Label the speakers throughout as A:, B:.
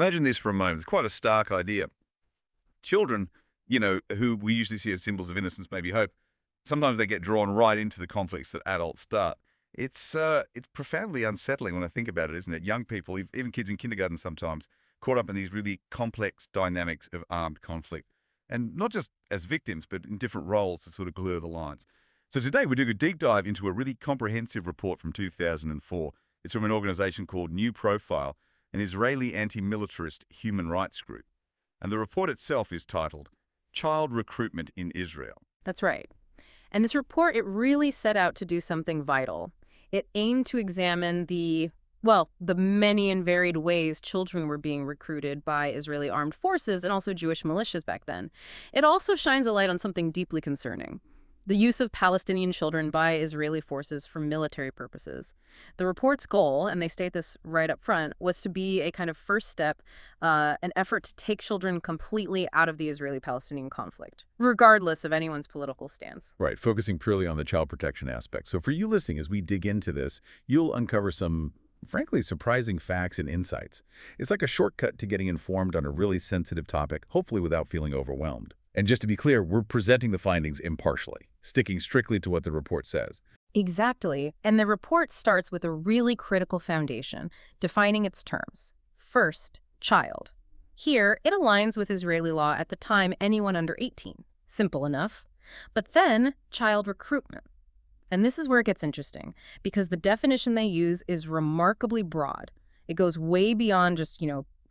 A: Imagine this for a moment. It's quite a stark idea. Children, who we usually see as symbols of innocence, maybe hope, sometimes they get drawn right into the conflicts that adults start. It's profoundly unsettling when I think about it, isn't it? Young people, even kids in kindergarten sometimes, caught up in these really complex dynamics of armed conflict. And not just as victims, but in different roles to sort of blur the lines. So today we're doing a deep dive into a really comprehensive report from 2004. It's from an organization called New Profile, an Israeli anti-militarist human rights group. And the report itself is titled Child Recruitment in Israel.
B: That's right. And this report, it really set out to do something vital. It aimed to examine the many and varied ways children were being recruited by Israeli armed forces and also Jewish militias back then. It also shines a light on something deeply concerning: the use of Palestinian children by Israeli forces for military purposes. The report's goal, and they state this right up front, was to be a kind of first step, an effort to take children completely out of the Israeli-Palestinian conflict, regardless of anyone's political stance.
C: Right, focusing purely on the child protection aspect. So for you listening, as we dig into this, you'll uncover some, frankly, surprising facts and insights. It's like a shortcut to getting informed on a really sensitive topic, hopefully without feeling overwhelmed. And just to be clear, we're presenting the findings impartially, sticking strictly to what the report says.
B: Exactly. And the report starts with a really critical foundation, defining its terms. First, child. Here, it aligns with Israeli law at the time, anyone under 18. Simple enough. But then, child recruitment. And this is where it gets interesting, because the definition they use is remarkably broad. It goes way beyond just,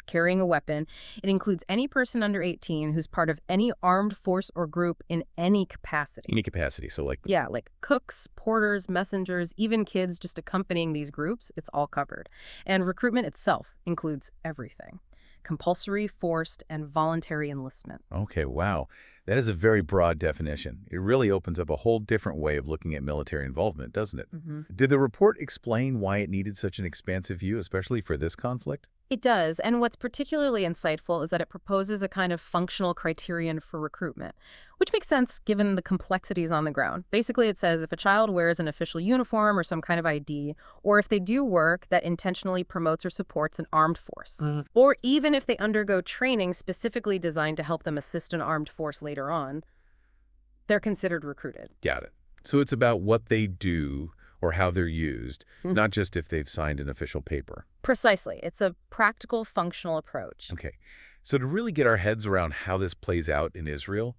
B: carrying a weapon. It includes any person under 18 who's part of any armed force or group in any capacity.
C: Any capacity, so like...
B: Yeah, like cooks, porters, messengers, even kids just accompanying these groups, it's all covered. And recruitment itself includes everything: compulsory, forced, and voluntary enlistment.
C: Okay, wow. That is a very broad definition. It really opens up a whole different way of looking at military involvement, doesn't it?
B: Mm-hmm.
C: Did the report explain why it needed such an expansive view, especially for this conflict?
B: It does, and what's particularly insightful is that it proposes a kind of functional criterion for recruitment, which makes sense given the complexities on the ground. Basically, it says if a child wears an official uniform or some kind of ID, or if they do work that intentionally promotes or supports an armed force, or even if they undergo training specifically designed to help them assist an armed force later on, they're considered recruited.
C: Got it. So it's about what they do or how they're used, not just if they've signed an official paper.
B: Precisely. It's a practical, functional approach.
C: Okay. So to really get our heads around how this plays out in Israel,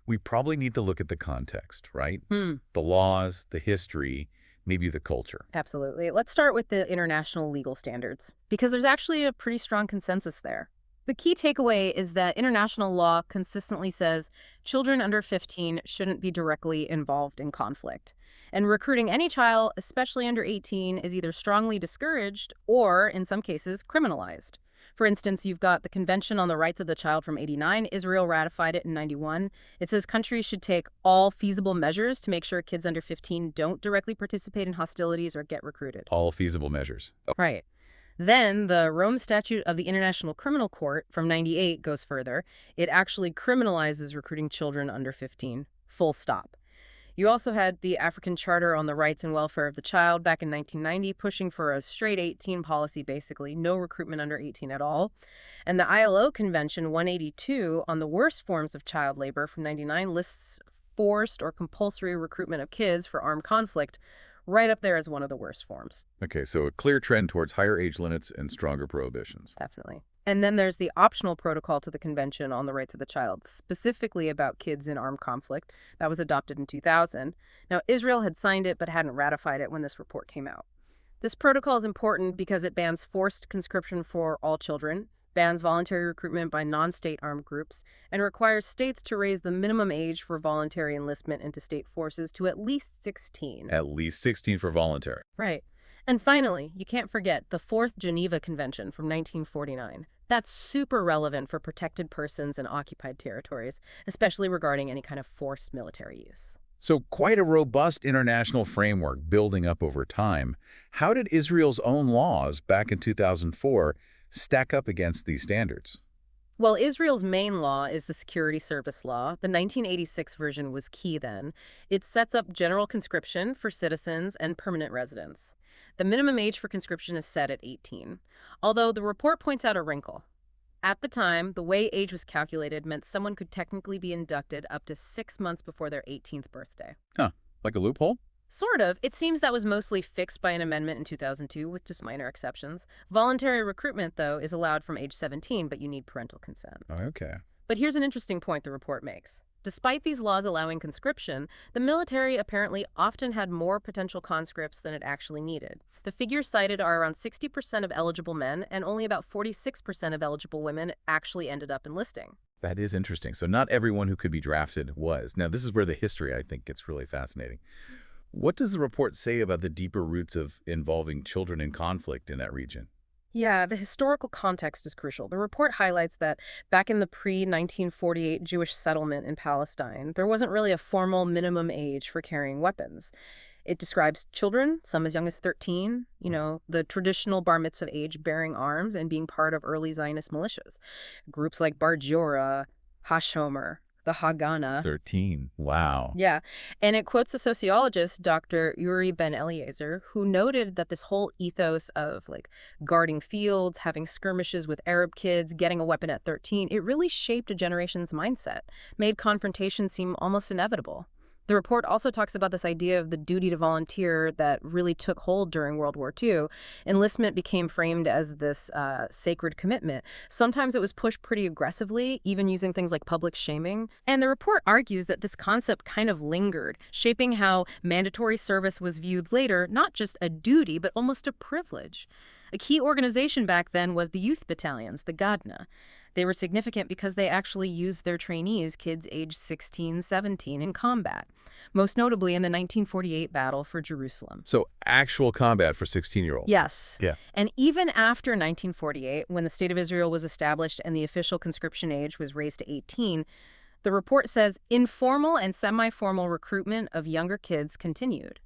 C: we probably need to look at the context, right? The laws, the history, maybe the culture.
B: Absolutely. Let's start with the international legal standards, because there's actually a pretty strong consensus there. The key takeaway is that international law consistently says children under 15 shouldn't be directly involved in conflict. And recruiting any child, especially under 18, is either strongly discouraged or, in some cases, criminalized. For instance, you've got the Convention on the Rights of the Child from '89. Israel ratified it in '91. It says countries should take all feasible measures to make sure kids under 15 don't directly participate in hostilities or get recruited.
C: All feasible measures.
B: Right. Then the Rome Statute of the International Criminal Court from '98 goes further. It actually criminalizes recruiting children under 15. Full stop. You also had the African Charter on the Rights and Welfare of the Child back in 1990, pushing for a straight 18 policy, basically, no recruitment under 18 at all. And the ILO Convention 182 on the worst forms of child labor from '99 lists forced or compulsory recruitment of kids for armed conflict right up there as one of the worst forms.
C: Okay, so a clear trend towards higher age limits and stronger prohibitions.
B: Definitely. And then there's the optional protocol to the Convention on the Rights of the Child, specifically about kids in armed conflict. That was adopted in 2000. Now, Israel had signed it but hadn't ratified it when this report came out. This protocol is important because it bans forced conscription for all children, bans voluntary recruitment by non-state armed groups, and requires states to raise the minimum age for voluntary enlistment into state forces to at least 16.
C: At least 16 for voluntary.
B: Right. And finally, you can't forget the Fourth Geneva Convention from 1949. That's super relevant for protected persons in occupied territories, especially regarding any kind of forced military use.
C: So quite a robust international framework building up over time. How did Israel's own laws back in 2004 stack up against these standards?
B: Well, Israel's main law is the Security Service Law. The 1986 version was key then. It sets up general conscription for citizens and permanent residents. The minimum age for conscription is set at 18. Although the report points out a wrinkle. At the time, the way age was calculated meant someone could technically be inducted up to 6 months before their 18th birthday.
C: Huh. Like a loophole?
B: Sort of. It seems that was mostly fixed by an amendment in 2002 with just minor exceptions. Voluntary recruitment, though, is allowed from age 17, but you need parental consent.
C: Oh, okay.
B: But here's an interesting point the report makes. Despite these laws allowing conscription, the military apparently often had more potential conscripts than it actually needed. The figures cited are around 60% of eligible men, and only about 46% of eligible women actually ended up enlisting.
C: That is interesting. So not everyone who could be drafted was. Now, this is where the history, I think, gets really fascinating. What does the report say about the deeper roots of involving children in conflict in that region?
B: Yeah, the historical context is crucial. The report highlights that back in the pre-1948 Jewish settlement in Palestine, there wasn't really a formal minimum age for carrying weapons. It describes children, some as young as 13, the traditional bar mitzvah age, bearing arms and being part of early Zionist militias. Groups like Bar Giora, Hashomer, the Haganah.
C: 13. Wow.
B: Yeah, and it quotes a sociologist, Dr. Uri Ben Eliezer, who noted that this whole ethos of guarding fields, having skirmishes with Arab kids, getting a weapon at 13, it really shaped a generation's mindset, made confrontation seem almost inevitable. The report also talks about this idea of the duty to volunteer that really took hold during World War II. Enlistment became framed as this sacred commitment. Sometimes it was pushed pretty aggressively, even using things like public shaming. And the report argues that this concept kind of lingered, shaping how mandatory service was viewed later, not just a duty, but almost a privilege. A key organization back then was the youth battalions, the Gadna. They were significant because they actually used their trainees, kids aged 16, 17, in combat, most notably in the 1948 battle for Jerusalem.
C: So actual combat for 16-year-olds.
B: Yes.
C: Yeah.
B: And even after 1948, when the State of Israel was established and the official conscription age was raised to 18, the report says informal and semi-formal recruitment of younger kids continued.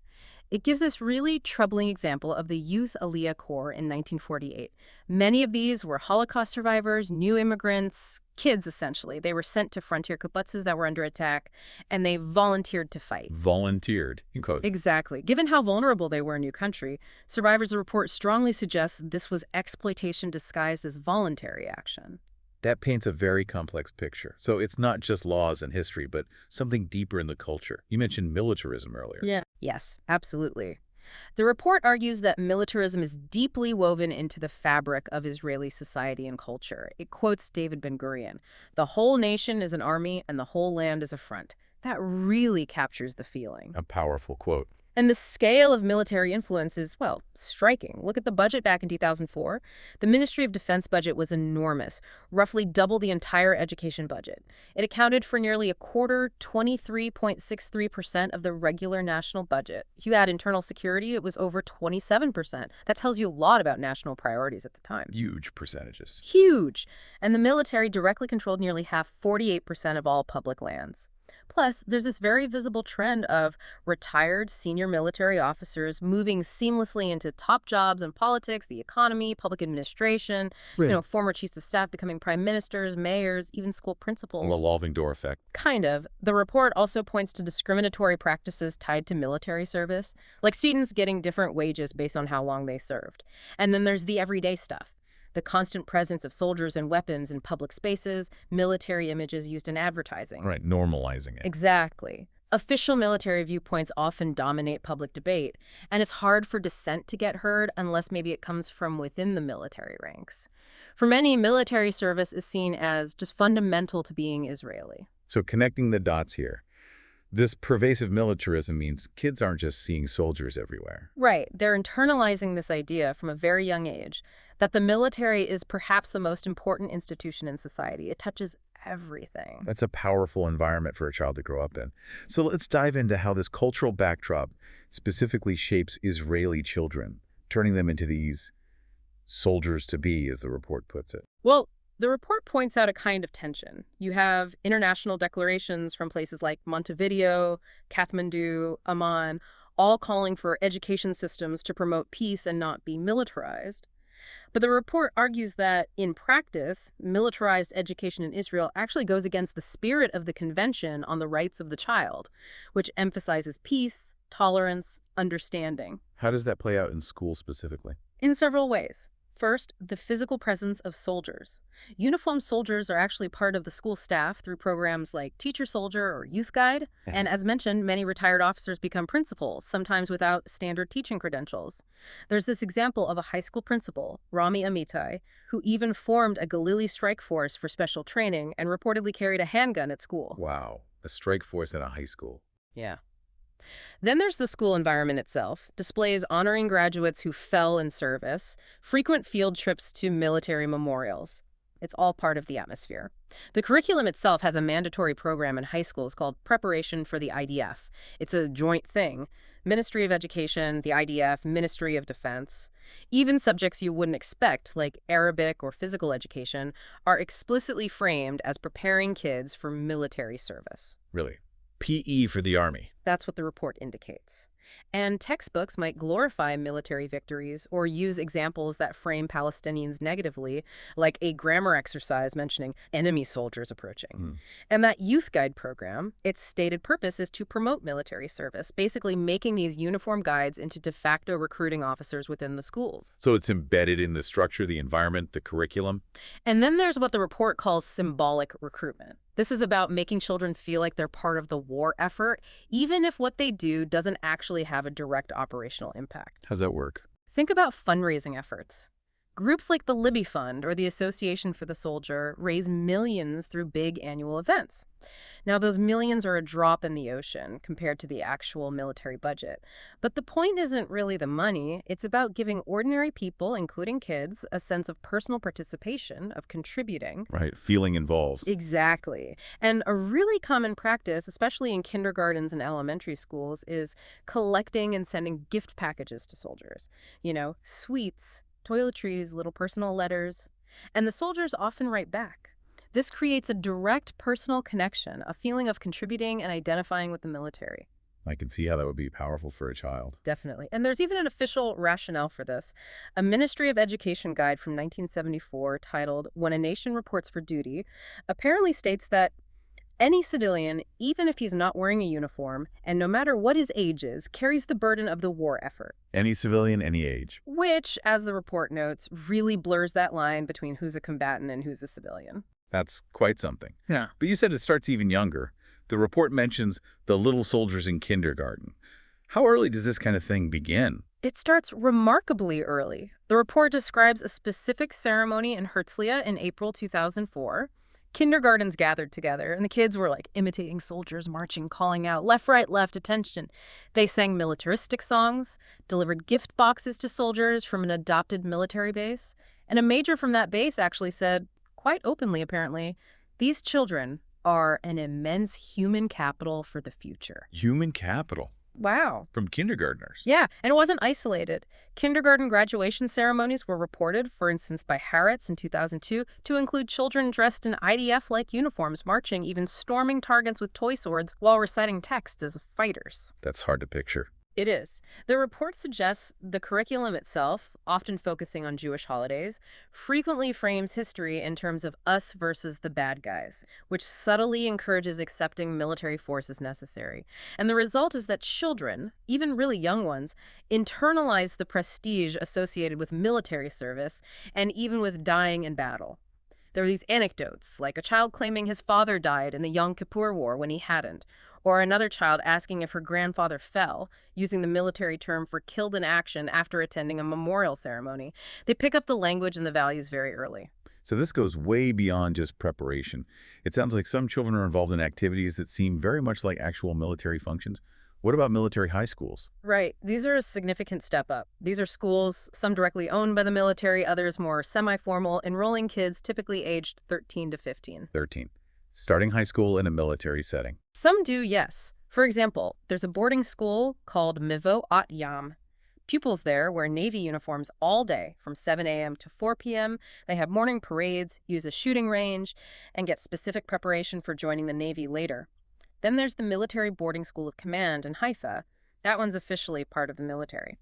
B: It gives this really troubling example of the Youth Aliyah Corps in 1948. Many of these were Holocaust survivors, new immigrants, kids essentially. They were sent to frontier kibbutzes that were under attack, and they volunteered to fight.
C: Volunteered, in quotes.
B: Exactly. Given how vulnerable they were in new country, survivors' report strongly suggests this was exploitation disguised as voluntary action.
C: That paints a very complex picture. So it's not just laws and history, but something deeper in the culture. You mentioned militarism earlier.
B: Yeah. Yes, absolutely. The report argues that militarism is deeply woven into the fabric of Israeli society and culture. It quotes David Ben-Gurion, "The whole nation is an army and the whole land is a front." That really captures the feeling.
C: A powerful quote.
B: And the scale of military influence is, well, striking. Look at the budget back in 2004. The Ministry of Defense budget was enormous, roughly double the entire education budget. It accounted for nearly a quarter, 23.63% of the regular national budget. If you add internal security, it was over 27%. That tells you a lot about national priorities at the time.
C: Huge percentages.
B: Huge. And the military directly controlled nearly half, 48% of all public lands. Plus, there's this very visible trend of retired senior military officers moving seamlessly into top jobs in politics, the economy, public administration,
C: Right.
B: Former chiefs of staff becoming prime ministers, mayors, even school principals.
C: A revolving door effect.
B: Kind of. The report also points to discriminatory practices tied to military service, like students getting different wages based on how long they served. And then there's the everyday stuff. The constant presence of soldiers and weapons in public spaces, military images used in advertising.
C: Right, normalizing it.
B: Exactly. Official military viewpoints often dominate public debate, and it's hard for dissent to get heard unless maybe it comes from within the military ranks. For many, military service is seen as just fundamental to being Israeli.
C: So connecting the dots here. This pervasive militarism means kids aren't just seeing soldiers everywhere.
B: Right. They're internalizing this idea from a very young age that the military is perhaps the most important institution in society. It touches everything.
C: That's a powerful environment for a child to grow up in. So let's dive into how this cultural backdrop specifically shapes Israeli children, turning them into these soldiers to be, as the report puts it.
B: Well, the report points out a kind of tension. You have international declarations from places like Montevideo, Kathmandu, Amman, all calling for education systems to promote peace and not be militarized. But the report argues that, in practice, militarized education in Israel actually goes against the spirit of the Convention on the Rights of the Child, which emphasizes peace, tolerance, understanding.
C: How does that play out in school specifically?
B: In several ways. First, the physical presence of soldiers. Uniformed soldiers are actually part of the school staff through programs like Teacher Soldier or Youth Guide. And as mentioned, many retired officers become principals, sometimes without standard teaching credentials. There's this example of a high school principal, Rami Amitai, who even formed a Galili strike force for special training and reportedly carried a handgun at school.
C: Wow, a strike force in a high school.
B: Yeah. Then there's the school environment itself, displays honoring graduates who fell in service, frequent field trips to military memorials. It's all part of the atmosphere. The curriculum itself has a mandatory program in high schools called Preparation for the IDF. It's a joint thing. Ministry of Education, the IDF, Ministry of Defense. Even subjects you wouldn't expect, like Arabic or physical education, are explicitly framed as preparing kids for military service.
C: Really? PE for the Army.
B: That's what the report indicates. And textbooks might glorify military victories or use examples that frame Palestinians negatively, like a grammar exercise mentioning enemy soldiers approaching. And that youth guide program, its stated purpose is to promote military service, basically making these uniform guides into de facto recruiting officers within the schools.
C: So it's embedded in the structure, the environment, the curriculum?
B: And then there's what the report calls symbolic recruitment. This is about making children feel like they're part of the war effort, even if what they do doesn't actually have a direct operational impact.
C: How's that work?
B: Think about fundraising efforts. Groups like the Libby Fund or the Association for the Soldier raise millions through big annual events. Now, those millions are a drop in the ocean compared to the actual military budget. But the point isn't really the money. It's about giving ordinary people, including kids, a sense of personal participation, of contributing.
C: Right, feeling involved.
B: Exactly. And a really common practice, especially in kindergartens and elementary schools, is collecting and sending gift packages to soldiers. You know, sweets, toiletries, little personal letters. And the soldiers often write back. This creates a direct personal connection, a feeling of contributing and identifying with the military.
C: I can see how that would be powerful for a child.
B: Definitely. And there's even an official rationale for this. A Ministry of Education guide from 1974 titled "When a Nation Reports for Duty" apparently states that any civilian, even if he's not wearing a uniform, and no matter what his age is, carries the burden of the war effort.
C: Any civilian, any age.
B: Which, as the report notes, really blurs that line between who's a combatant and who's a civilian.
C: That's quite something.
B: Yeah.
C: But you said it starts even younger. The report mentions the little soldiers in kindergarten. How early does this kind of thing begin?
B: It starts remarkably early. The report describes a specific ceremony in Herzliya in April 2004. Kindergartens gathered together, and the kids were like imitating soldiers marching, calling out, left, right, left, attention. They sang militaristic songs, delivered gift boxes to soldiers from an adopted military base. And a major from that base actually said, quite openly apparently, these children are an immense human capital for the future.
C: Human capital.
B: Wow.
C: From kindergartners.
B: Yeah, and it wasn't isolated. Kindergarten graduation ceremonies were reported, for instance, by Harrods in 2002, to include children dressed in IDF-like uniforms marching, even storming targets with toy swords while reciting texts as fighters.
C: That's hard to picture.
B: It is. The report suggests the curriculum itself, often focusing on Jewish holidays, frequently frames history in terms of us versus the bad guys, which subtly encourages accepting military force as necessary. And the result is that children, even really young ones, internalize the prestige associated with military service and even with dying in battle. There are these anecdotes, like a child claiming his father died in the Yom Kippur War when he hadn't, or another child asking if her grandfather fell, using the military term for killed in action after attending a memorial ceremony. They pick up the language and the values very early.
C: So this goes way beyond just preparation. It sounds like some children are involved in activities that seem very much like actual military functions. What about military high schools?
B: Right. These are a significant step up. These are schools, some directly owned by the military, others more semi-formal, enrolling kids typically aged 13 to 15.
C: 13. Starting high school in a military setting.
B: Some do, yes. For example, there's a boarding school called Mivo At Yam. Pupils there wear Navy uniforms all day from 7 a.m. to 4 p.m. They have morning parades, use a shooting range, and get specific preparation for joining the Navy later. Then there's the Military Boarding School of Command in Haifa. That one's officially part of the military.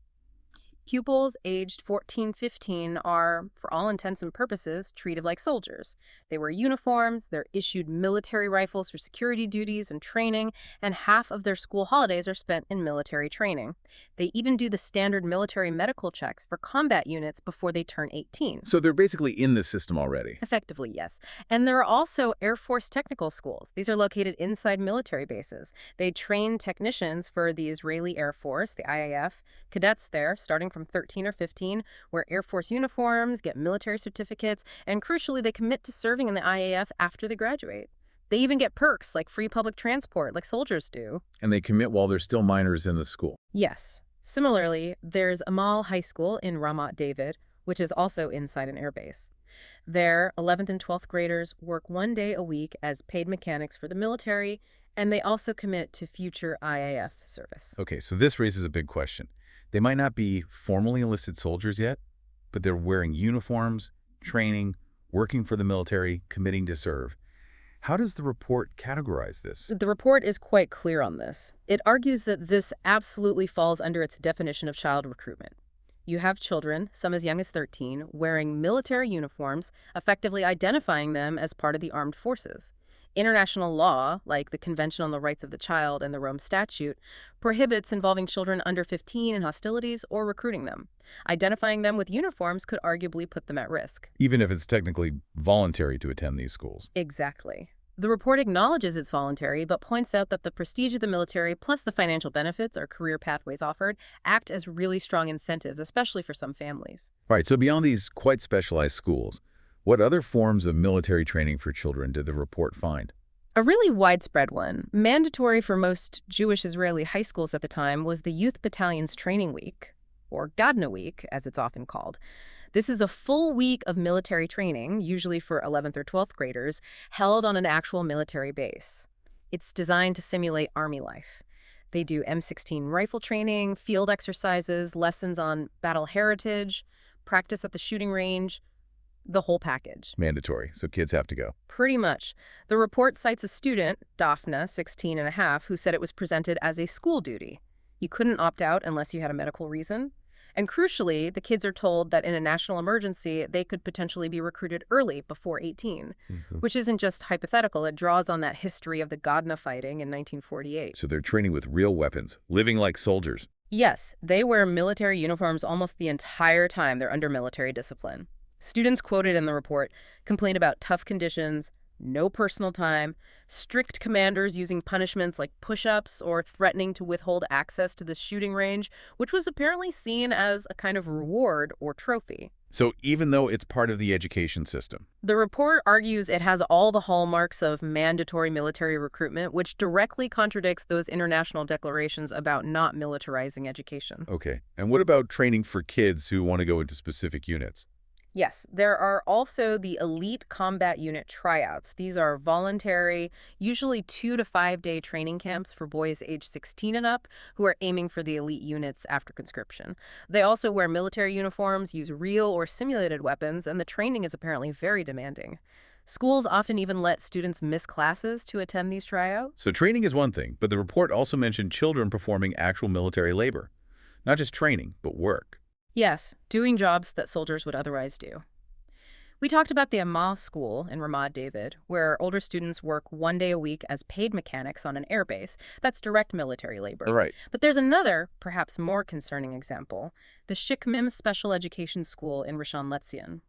B: Pupils aged 14, 15 are, for all intents and purposes, treated like soldiers. They wear uniforms, they're issued military rifles for security duties and training, and half of their school holidays are spent in military training. They even do the standard military medical checks for combat units before they turn 18.
C: So they're basically in the system already.
B: Effectively, yes. And there are also Air Force technical schools. These are located inside military bases. They train technicians for the Israeli Air Force, the IAF. Cadets there, starting from 13 or 15, wear Air Force uniforms, get military certificates, and crucially, they commit to serving in the IAF after they graduate. They even get perks like free public transport, like soldiers do.
C: And they commit while they're still minors in the school.
B: Yes. Similarly, there's Amal High School in Ramat David, which is also inside an airbase. There, 11th and 12th graders work 1 day a week as paid mechanics for the military, and they also commit to future IAF service.
C: Okay, so this raises a big question. They might not be formally enlisted soldiers yet, but they're wearing uniforms, training, working for the military, committing to serve. How does the report categorize this?
B: The report is quite clear on this. It argues that this absolutely falls under its definition of child recruitment. You have children, some as young as 13, wearing military uniforms, effectively identifying them as part of the armed forces. International law, like the Convention on the Rights of the Child and the Rome Statute, prohibits involving children under 15 in hostilities or recruiting them. Identifying them with uniforms could arguably put them at risk.
C: Even if it's technically voluntary to attend these schools.
B: Exactly. The report acknowledges it's voluntary, but points out that the prestige of the military plus the financial benefits or career pathways offered act as really strong incentives, especially for some families.
C: All right, so beyond these quite specialized schools, what other forms of military training for children did the report find?
B: A really widespread one, mandatory for most Jewish Israeli high schools at the time, was the Youth Battalion's Training Week, or Gadna Week, as it's often called. This is a full week of military training, usually for 11th or 12th graders, held on an actual military base. It's designed to simulate Army life. They do M16 rifle training, field exercises, lessons on battle heritage, practice at the shooting range, the whole package.
C: Mandatory, so kids have to go.
B: Pretty much. The report cites a student, Daphna, 16 and a half, who said it was presented as a school duty. You couldn't opt out unless you had a medical reason. And crucially, the kids are told that in a national emergency, they could potentially be recruited early, before 18, which isn't just hypothetical. It draws on that history of the Gadna fighting in 1948.
C: So they're training with real weapons, living like soldiers.
B: Yes, they wear military uniforms almost the entire time they're under military discipline. Students quoted in the report complain about tough conditions, no personal time, strict commanders using punishments like push-ups or threatening to withhold access to the shooting range, which was apparently seen as a kind of reward or trophy.
C: So even though it's part of the education system.
B: The report argues it has all the hallmarks of mandatory military recruitment, which directly contradicts those international declarations about not militarizing education.
C: Okay, and what about training for kids who want to go into specific units?
B: Yes, there are also the elite combat unit tryouts. These are voluntary, usually 2 to 5 day training camps for boys age 16 and up who are aiming for the elite units after conscription. They also wear military uniforms, use real or simulated weapons, and the training is apparently very demanding. Schools often even let students miss classes to attend these tryouts.
C: So training is one thing, but the report also mentioned children performing actual military labor. Not just training, but work.
B: Yes, doing jobs that soldiers would otherwise do. We talked about the Amal School in Ramat David, where older students work 1 day a week as paid mechanics on an airbase. That's direct military labor.
C: Right.
B: But there's another, perhaps more concerning example, the Shikmim Special Education School in Rishon LeZion.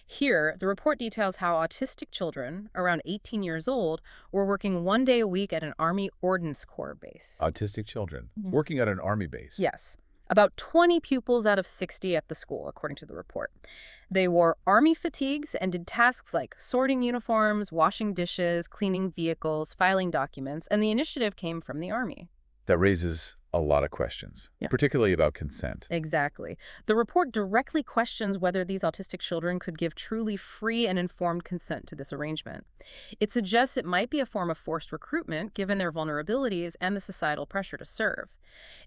B: Here, the report details how autistic children, around 18 years old, were working 1 day a week at an Army Ordnance Corps base.
C: Autistic children working at an Army base.
B: Yes. About 20 pupils out of 60 at the school, according to the report. They wore Army fatigues and did tasks like sorting uniforms, washing dishes, cleaning vehicles, filing documents, and the initiative came from the Army.
C: That raises a lot of questions, particularly about consent.
B: Exactly. The report directly questions whether these autistic children could give truly free and informed consent to this arrangement. It suggests it might be a form of forced recruitment, given their vulnerabilities and the societal pressure to serve.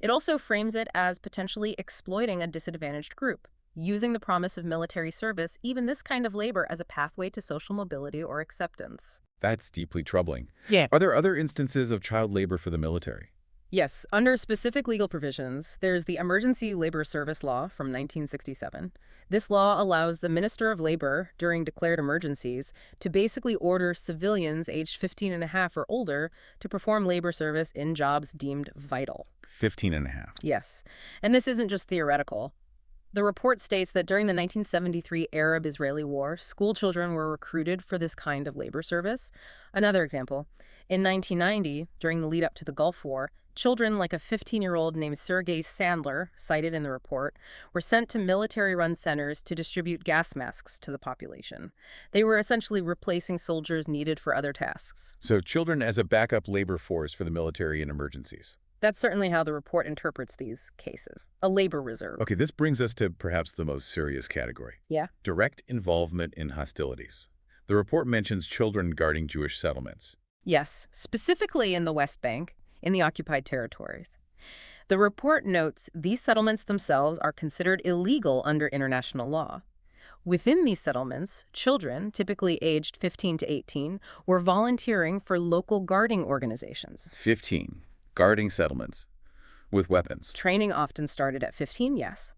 B: It also frames it as potentially exploiting a disadvantaged group, using the promise of military service, even this kind of labor, as a pathway to social mobility or acceptance.
C: That's deeply troubling.
B: Yeah.
C: Are there other instances of child labor for the military?
B: Yes, under specific legal provisions, there's the Emergency Labor Service Law from 1967. This law allows the Minister of Labor, during declared emergencies, to basically order civilians aged 15 and a half or older to perform labor service in jobs deemed vital.
C: 15 and a half.
B: Yes, and this isn't just theoretical. The report states that during the 1973 Arab-Israeli War, school children were recruited for this kind of labor service. Another example, in 1990, during the lead-up to the Gulf War, children like a 15-year-old named Sergei Sandler, cited in the report, were sent to military-run centers to distribute gas masks to the population. They were essentially replacing soldiers needed for other tasks.
C: So children as a backup labor force for the military in emergencies.
B: That's certainly how the report interprets these cases. A labor reserve.
C: Okay, this brings us to perhaps the most serious category.
B: Yeah?
C: Direct involvement in hostilities. The report mentions children guarding Jewish settlements.
B: Yes, specifically in the West Bank, in the occupied territories. The report notes these settlements themselves are considered illegal under international law. Within these settlements, children, typically aged 15 to 18, were volunteering for local guarding organizations.
C: 15. Guarding settlements with weapons.
B: Training often started at 15, yes.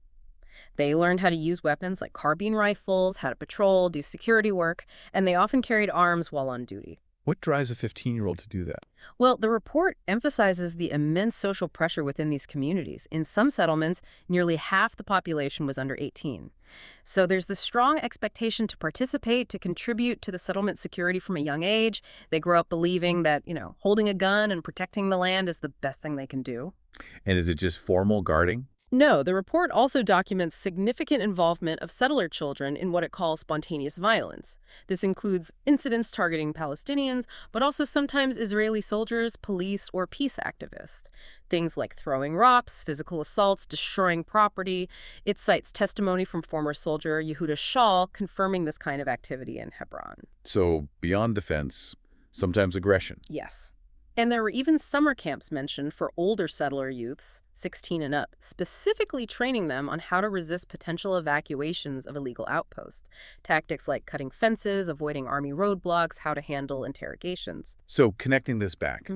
B: They learned how to use weapons like carbine rifles, how to patrol, do security work, and they often carried arms while on duty.
C: What drives a 15-year-old to do that?
B: Well, the report emphasizes the immense social pressure within these communities. In some settlements, nearly half the population was under 18. So there's the strong expectation to participate, to contribute to the settlement security from a young age. They grow up believing that, holding a gun and protecting the land is the best thing they can do.
C: And is it just formal guarding?
B: No, the report also documents significant involvement of settler children in what it calls spontaneous violence. This includes incidents targeting Palestinians, but also sometimes Israeli soldiers, police, or peace activists. Things like throwing rocks, physical assaults, destroying property. It cites testimony from former soldier Yehuda Shaul confirming this kind of activity in Hebron.
C: So beyond defense, sometimes aggression.
B: Yes. And there were even summer camps mentioned for older settler youths, 16 and up, specifically training them on how to resist potential evacuations of illegal outposts. Tactics like cutting fences, avoiding army roadblocks, how to handle interrogations.
C: So connecting this back,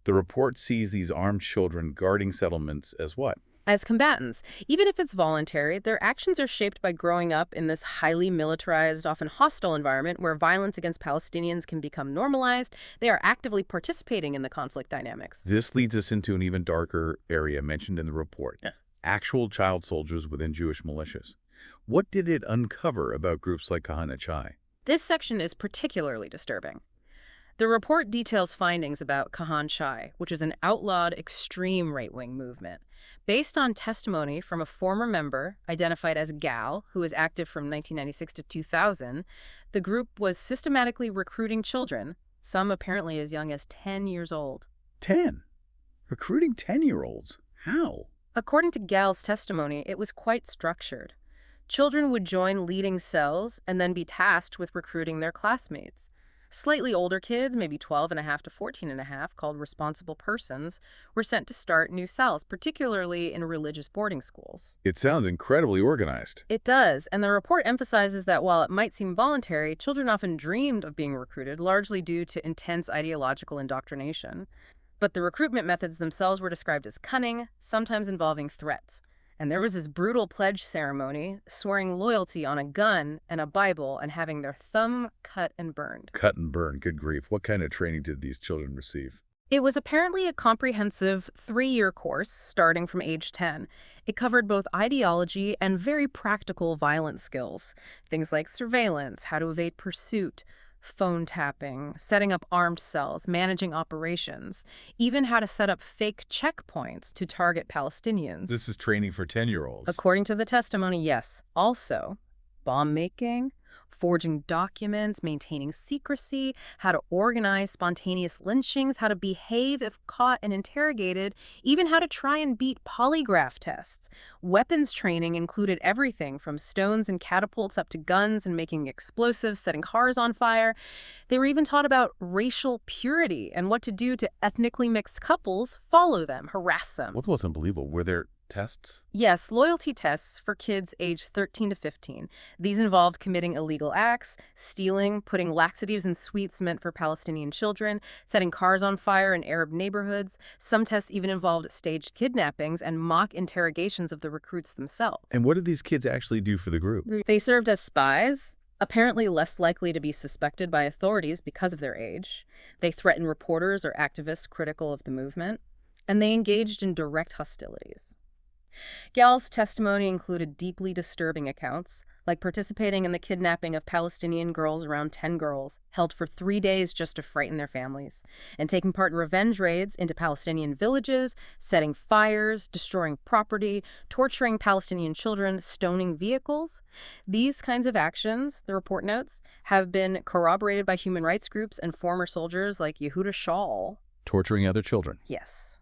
C: the report sees these armed children guarding settlements as what?
B: As combatants, even if it's voluntary, their actions are shaped by growing up in this highly militarized, often hostile environment where violence against Palestinians can become normalized. They are actively participating in the conflict dynamics.
C: This leads us into an even darker area mentioned in the report.
B: Yeah.
C: Actual child soldiers within Jewish militias. What did it uncover about groups like Kahane?
B: This section is particularly disturbing. The report details findings about Kahane, which is an outlawed extreme right-wing movement. Based on testimony from a former member, identified as Gal, who was active from 1996 to 2000, the group was systematically recruiting children, some apparently as young as 10 years old.
C: 10? Recruiting 10-year-olds? How?
B: According to Gal's testimony, it was quite structured. Children would join leading cells and then be tasked with recruiting their classmates. Slightly older kids, maybe 12 and a half to 14 and a half, called responsible persons, were sent to start new cells, particularly in religious boarding schools.
C: It sounds incredibly organized.
B: It does, and the report emphasizes that while it might seem voluntary, children often dreamed of being recruited, largely due to intense ideological indoctrination. But the recruitment methods themselves were described as cunning, sometimes involving threats. And there was this brutal pledge ceremony, swearing loyalty on a gun and a Bible and having their thumb cut and burned.
C: Cut and burn, good grief. What kind of training did these children receive?
B: It was apparently a comprehensive 3-year course starting from age 10. It covered both ideology and very practical violence skills. Things like surveillance, how to evade pursuit, phone tapping, setting up armed cells, managing operations, even how to set up fake checkpoints to target Palestinians.
C: This is training for 10-year-olds.
B: According to the testimony, yes. Also, bomb making, forging documents, maintaining secrecy, how to organize spontaneous lynchings, how to behave if caught and interrogated, even how to try and beat polygraph tests. Weapons training included everything from stones and catapults up to guns and making explosives, setting cars on fire. They were even taught about racial purity and what to do to ethnically mixed couples, follow them, harass them.
C: What was unbelievable? Were there tests?
B: Yes, loyalty tests for kids aged 13 to 15. These involved committing illegal acts, stealing, putting laxatives in sweets meant for Palestinian children, setting cars on fire in Arab neighborhoods. Some tests even involved staged kidnappings and mock interrogations of the recruits themselves.
C: And what did these kids actually do for the group?
B: They served as spies, apparently less likely to be suspected by authorities because of their age. They threatened reporters or activists critical of the movement, and they engaged in direct hostilities. Gal's testimony included deeply disturbing accounts, like participating in the kidnapping of Palestinian girls, around 10 girls, held for 3 days just to frighten their families, and taking part in revenge raids into Palestinian villages, setting fires, destroying property, torturing Palestinian children, stoning vehicles. These kinds of actions, the report notes, have been corroborated by human rights groups and former soldiers like Yehuda Shaul.
C: Torturing other children.
B: Yes.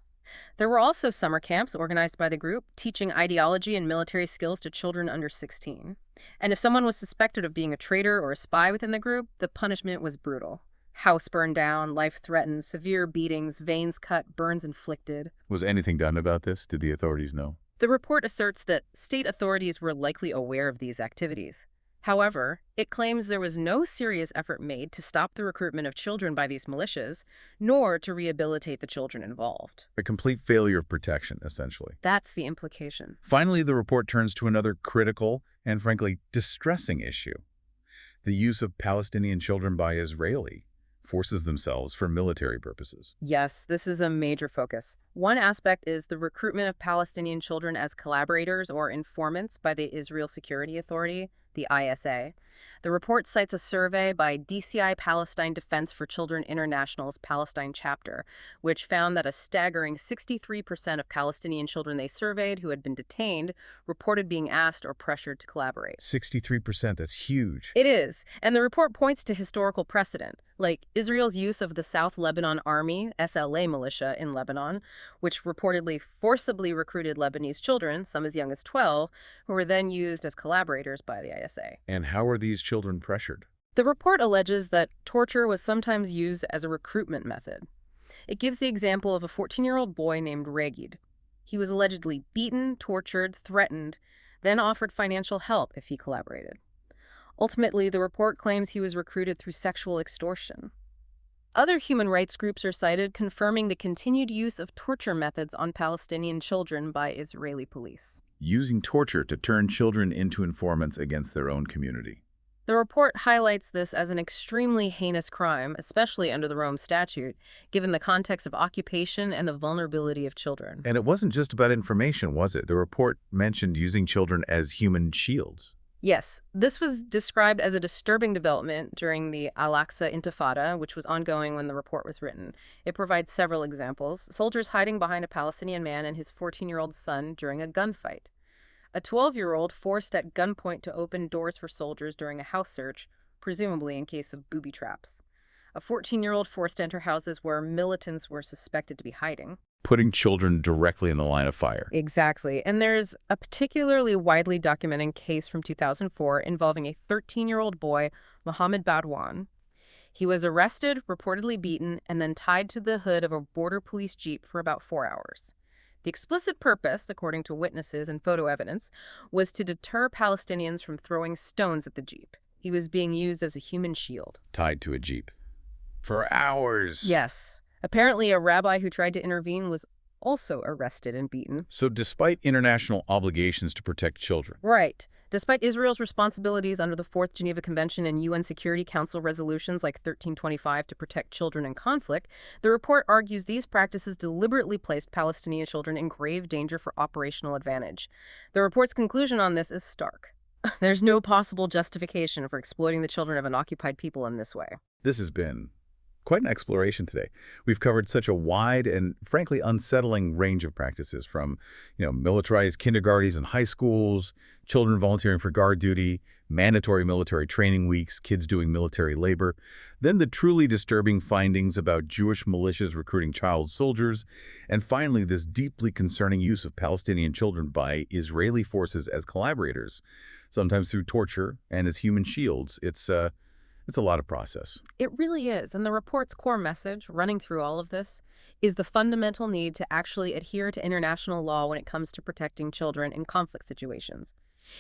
B: There were also summer camps organized by the group, teaching ideology and military skills to children under 16. And if someone was suspected of being a traitor or a spy within the group, the punishment was brutal. House burned down, life threatened, severe beatings, veins cut, burns inflicted.
C: Was anything done about this? Did the authorities know?
B: The report asserts that state authorities were likely aware of these activities. However, it claims there was no serious effort made to stop the recruitment of children by these militias, nor to rehabilitate the children involved.
C: A complete failure of protection, essentially.
B: That's the implication.
C: Finally, the report turns to another critical and, frankly, distressing issue: the use of Palestinian children by Israeli forces themselves for military purposes.
B: Yes, this is a major focus. One aspect is the recruitment of Palestinian children as collaborators or informants by the Israel Security Authority, the ISA. The report cites a survey by DCI Palestine Defense for Children International's Palestine chapter, which found that a staggering 63% of Palestinian children they surveyed who had been detained reported being asked or pressured to collaborate.
C: 63%, that's huge.
B: It is, and the report points to historical precedent, like Israel's use of the South Lebanon Army, SLA militia in Lebanon, which reportedly forcibly recruited Lebanese children, some as young as 12, who were then used as collaborators by the ISA.
C: And how are these children pressured?
B: The report alleges that torture was sometimes used as a recruitment method. It gives the example of a 14-year-old boy named Regid. He was allegedly beaten, tortured, threatened, then offered financial help if he collaborated. Ultimately, the report claims he was recruited through sexual extortion. Other human rights groups are cited, confirming the continued use of torture methods on Palestinian children by Israeli police.
C: Using torture to turn children into informants against their own community.
B: The report highlights this as an extremely heinous crime, especially under the Rome Statute, given the context of occupation and the vulnerability of children.
C: And it wasn't just about information, was it? The report mentioned using children as human shields.
B: Yes, this was described as a disturbing development during the Al-Aqsa Intifada, which was ongoing when the report was written. It provides several examples: soldiers hiding behind a Palestinian man and his 14-year-old son during a gunfight. A 12-year-old forced at gunpoint to open doors for soldiers during a house search, presumably in case of booby traps. A 14-year-old forced to enter houses where militants were suspected to be hiding.
C: Putting children directly in the line of fire.
B: Exactly. And there's a particularly widely documented case from 2004 involving a 13-year-old boy, Mohammed Badwan. He was arrested, reportedly beaten, and then tied to the hood of a border police jeep for about 4 hours. The explicit purpose, according to witnesses and photo evidence, was to deter Palestinians from throwing stones at the jeep. He was being used as a human shield.
C: Tied to a jeep. For hours.
B: Yes. Apparently, a rabbi who tried to intervene was also arrested and beaten.
C: So despite international obligations to protect children.
B: Right. Despite Israel's responsibilities under the Fourth Geneva Convention and UN Security Council resolutions like 1325 to protect children in conflict, the report argues these practices deliberately placed Palestinian children in grave danger for operational advantage. The report's conclusion on this is stark. There's no possible justification for exploiting the children of an occupied people in this way.
C: This has been quite an exploration today. We've covered such a wide and, frankly, unsettling range of practices from, militarized kindergartens and high schools, children volunteering for guard duty, mandatory military training weeks, kids doing military labor, then the truly disturbing findings about Jewish militias recruiting child soldiers, and finally this deeply concerning use of Palestinian children by Israeli forces as collaborators, sometimes through torture and as human shields. It's It's a lot of process.
B: It really is. And the report's core message, running through all of this, is the fundamental need to actually adhere to international law when it comes to protecting children in conflict situations.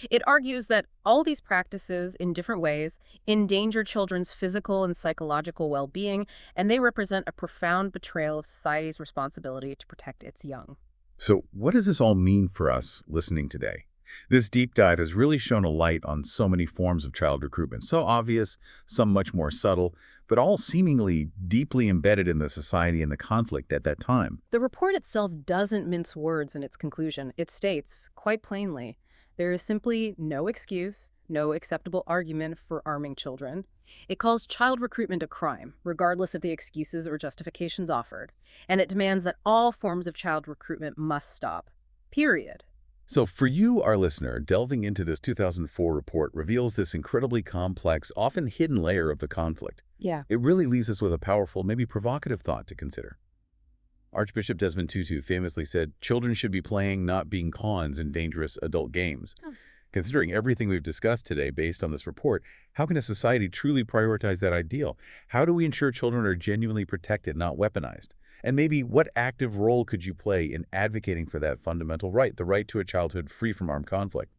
B: It argues that all these practices, in different ways, endanger children's physical and psychological well-being, and they represent a profound betrayal of society's responsibility to protect its young.
C: So what does this all mean for us listening today? This deep dive has really shone a light on so many forms of child recruitment, so obvious, some much more subtle, but all seemingly deeply embedded in the society and the conflict at that time.
B: The report itself doesn't mince words in its conclusion. It states, quite plainly, there is simply no excuse, no acceptable argument for arming children. It calls child recruitment a crime, regardless of the excuses or justifications offered, and it demands that all forms of child recruitment must stop. Period.
C: So for you, our listener, delving into this 2004 report reveals this incredibly complex, often hidden layer of the conflict.
B: Yeah.
C: It really leaves us with a powerful, maybe provocative thought to consider. Archbishop Desmond Tutu famously said, "Children should be playing, not being pawns in dangerous adult games."
B: Oh.
C: Considering everything we've discussed today based on this report, how can a society truly prioritize that ideal? How do we ensure children are genuinely protected, not weaponized? And maybe what active role could you play in advocating for that fundamental right, the right to a childhood free from armed conflict?